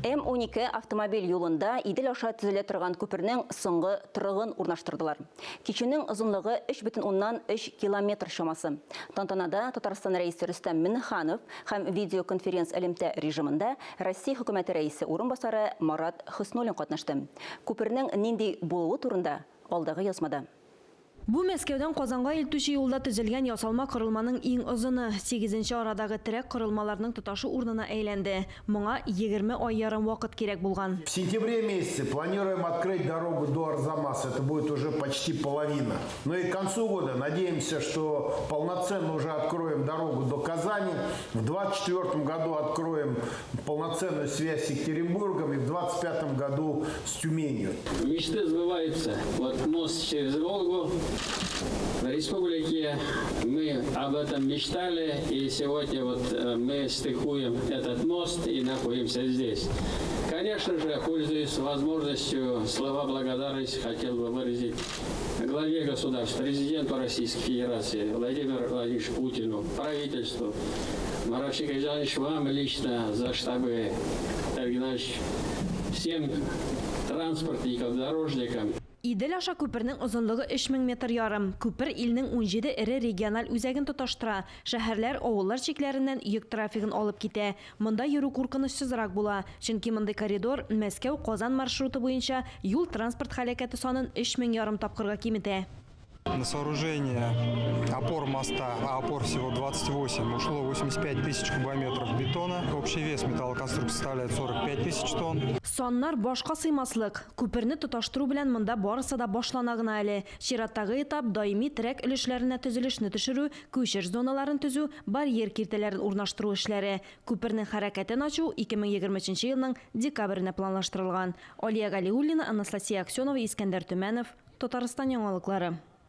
М12 автомобиль юлында Идел аша түзеле тұрған көпірнің соңғы тұрығын урнаштырдылар. Кеченің ұзынлығы 3,3 километр шамасы. Тантанада Татарстан рейсі Рүстем Минниханов һәм видеоконференц әлемтә режимында Россия хөкүмәте рейсі урынбасары Марат Хөснуллин катнашты. Көпірнің нинди булуы турында алдағы язмада. Бу Мәскәүдән Казанга илтүче юлда төзелгән ясалма корылманың иң озыны 8-нче арадагы терәк корылмаларның тоташу урынына әйләнде. Моңа 20 ай ярым вакыт кирәк булган. В сентябре месяце планируем открыть дорогу до Арзамаса. Это будет уже почти половина. Ну и к концу года надеемся, что полноценно уже откроем дорогу до Казани. В 2024 году откроем полноценную связь с Екатеринбургом и в 2025 году с Тюменью. Мечты сбываются. Вот мост через Волгу. В республике мы об этом мечтали, и сегодня вот мы стыкуем этот мост и находимся здесь. Конечно же, пользуясь возможностью, слова благодарности хотел бы выразить главе государства, президенту Российской Федерации Владимиру Владимировичу Путину, правительству, Марафик Ильич, вам лично за штабы, всем транспортникам, дорожникам. Идел аша күпернең озынлыгы 3000 метр ярым. Күпер илнең 17 ире региональ үзәген тоташтыра. Шәһәрләр, авыллар чикләреннән йөк трафигын алып китә. Монда йөрү куркынычсызрак була. Чөнки мондый коридор Мәскәү-Казан маршруты буенча юл транспорт һәлакәте санын 3000 ярым тапкырга киметә. На сооружение опор моста, а опор всего 28, ушло 85 тысяч кубометров бетона. Общий вес металлоконструкции составляет 45 тысяч тонн. Саннар башка сыймаслык. Күперне тоташтыру белән монда барысы да башлана гына әле. Чираттагы этап даими трек өлешләренә төзелешне төшерү, күчеш зоналарын төзү, барьер киртәләрен урнаштыру эшләре. Күпернең хәрәкәтен ачу 2023 елның декабренә планлаштырылган. Алия Галиуллина, Анастасия Аксенова, Искәндәр Төмәнов, Татарстан яңалыклары.